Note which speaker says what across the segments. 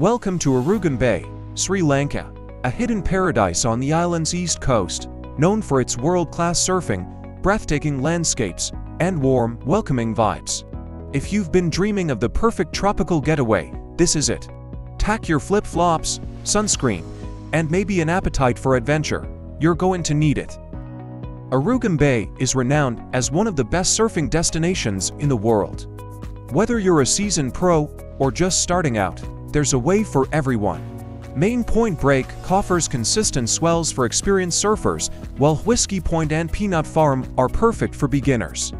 Speaker 1: Welcome to Arugam Bay, Sri Lanka, a hidden paradise on the island's east coast, known for its world-class surfing, breathtaking landscapes, and warm, welcoming vibes. If you've been dreaming of the perfect tropical getaway, this is it. Tack your flip-flops, sunscreen, and maybe an appetite for adventure. You're going to need it. Arugam Bay is renowned as one of the best surfing destinations in the world. Whether you're a seasoned pro or just starting out, there's a way for everyone. Main Point Break offers consistent swells for experienced surfers, while Whiskey Point and Peanut Farm are perfect for beginners.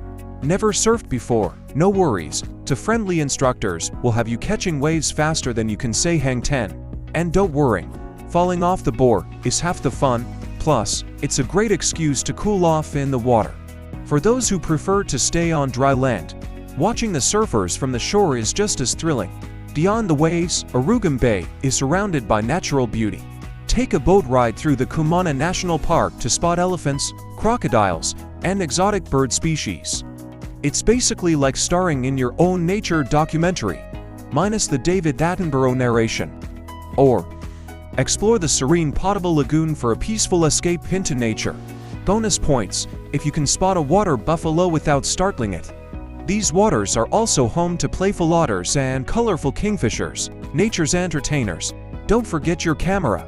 Speaker 1: Never surfed before? No worries. Friendly instructors will have you catching waves faster than you can say hang 10. And don't worry, falling off the board is half the fun, plus, it's a great excuse to cool off in the water. For those who prefer to stay on dry land, watching the surfers from the shore is just as thrilling. Beyond the waves, Arugam Bay is surrounded by natural beauty. Take a boat ride through the Kumana National Park to spot elephants, crocodiles, and exotic bird species. It's basically like starring in your own nature documentary, minus the David Attenborough narration. Or, explore the serene Pottuvil Lagoon for a peaceful escape into nature. Bonus points if you can spot a water buffalo without startling it. These waters are also home to playful otters and colorful kingfishers, nature's entertainers. Don't forget your camera.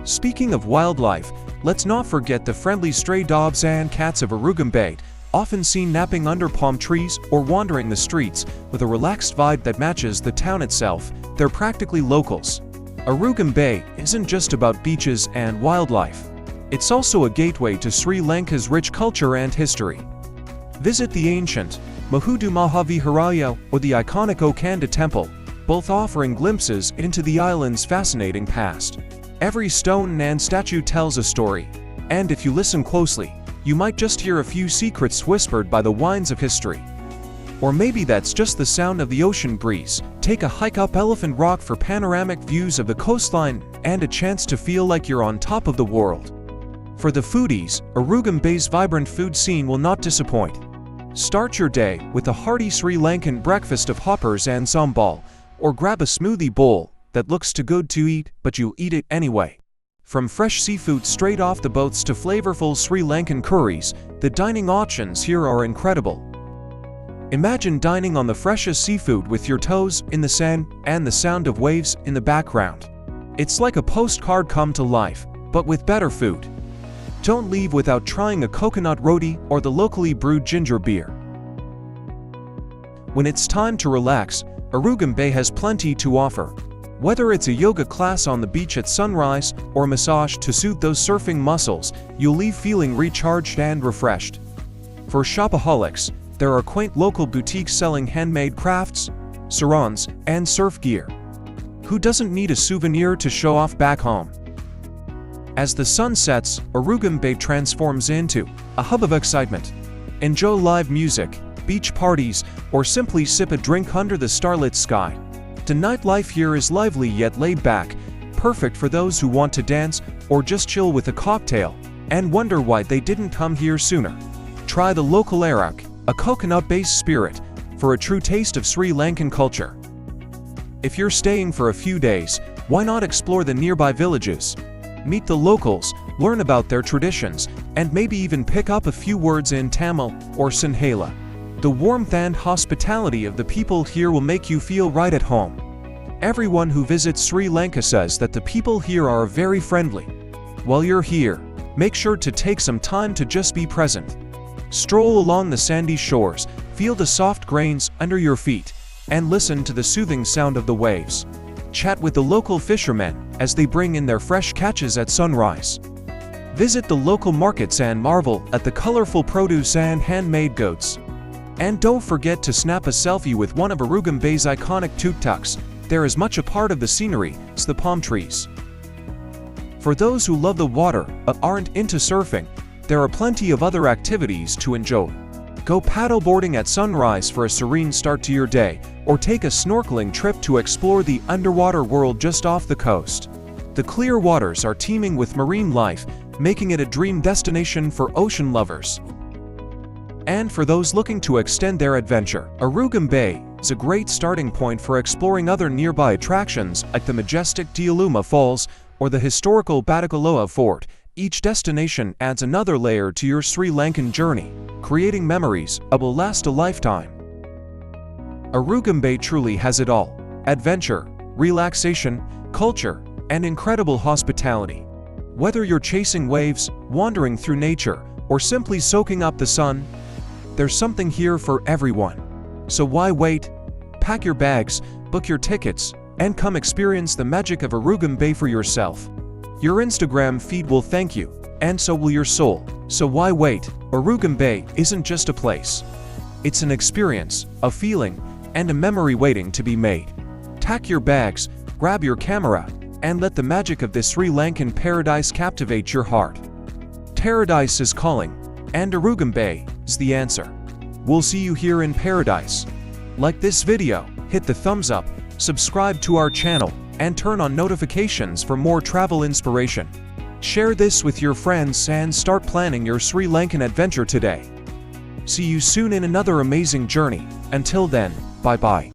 Speaker 1: Speaking of wildlife, let's not forget the friendly stray dogs and cats of Arugam Bay, often seen napping under palm trees or wandering the streets with a relaxed vibe that matches the town itself. They're practically locals. Arugam Bay isn't just about beaches and wildlife. It's also a gateway to Sri Lanka's rich culture and history. Visit the ancient Mahudu Mahaviharaya or the iconic Okanda Temple, both offering glimpses into the island's fascinating past. Every stone and statue tells a story, and if you listen closely, you might just hear a few secrets whispered by the winds of history. Or maybe that's just the sound of the ocean breeze. Take a hike up Elephant Rock for panoramic views of the coastline and a chance to feel like you're on top of the world. For the foodies, Arugam Bay's vibrant food scene will not disappoint. Start your day with a hearty Sri Lankan breakfast of hoppers and sambal, or grab a smoothie bowl that looks too good to eat, but you'll eat it anyway. From fresh seafood straight off the boats to flavorful Sri Lankan curries, the dining options here are incredible. Imagine dining on the freshest seafood with your toes in the sand and the sound of waves in the background. It's like a postcard come to life, but with better food. Don't leave without trying a coconut roti or the locally brewed ginger beer. When it's time to relax, Arugam Bay has plenty to offer. Whether it's a yoga class on the beach at sunrise or a massage to soothe those surfing muscles, you'll leave feeling recharged and refreshed. For shopaholics, there are quaint local boutiques selling handmade crafts, sarongs, and surf gear. Who doesn't need a souvenir to show off back home? As the sun sets, Arugam Bay transforms into a hub of excitement. Enjoy live music, beach parties, or simply sip a drink under the starlit sky. The nightlife here is lively yet laid back, perfect for those who want to dance or just chill with a cocktail and wonder why they didn't come here sooner. Try the local arak, a coconut-based spirit, for a true taste of Sri Lankan culture. If you're staying for a few days, why not explore the nearby villages? Meet the locals, learn about their traditions, and maybe even pick up a few words in Tamil or Sinhala. The warmth and hospitality of the people here will make you feel right at home. Everyone who visits Sri Lanka says that the people here are very friendly. While you're here, make sure to take some time to just be present. Stroll along the sandy shores, feel the soft grains under your feet, and listen to the soothing sound of the waves. Chat with the local fishermen as they bring in their fresh catches at sunrise. Visit the local markets and marvel at the colorful produce and handmade goods. And don't forget to snap a selfie with one of Arugam Bay's iconic tuk-tuks. They're as much a part of the scenery as the palm trees. For those who love the water but aren't into surfing, there are plenty of other activities to enjoy. Go paddleboarding at sunrise for a serene start to your day, or take a snorkeling trip to explore the underwater world just off the coast. The clear waters are teeming with marine life, making it a dream destination for ocean lovers. And for those looking to extend their adventure, Arugam Bay is a great starting point for exploring other nearby attractions like the majestic Dialuma Falls or the historical Batticaloa Fort. Each destination adds another layer to your Sri Lankan journey, creating memories that will last a lifetime. Arugam Bay truly has it all: adventure, relaxation, culture, and incredible hospitality. Whether you're chasing waves, wandering through nature, or simply soaking up the sun, there's something here for everyone. So why wait? Pack your bags, book your tickets, and come experience the magic of Arugam Bay for yourself. Your Instagram feed will thank you, and so will your soul. So why wait? Arugam Bay isn't just a place. It's an experience, a feeling, and a memory waiting to be made. Pack your bags, grab your camera, and let the magic of this Sri Lankan paradise captivate your heart. Paradise is calling, and Arugam Bay is the answer. We'll see you here in paradise. Like this video, hit the thumbs up, subscribe to our channel, and turn on notifications for more travel inspiration. Share this with your friends and start planning your Sri Lankan adventure today. See you soon in another amazing journey. Until then, bye-bye.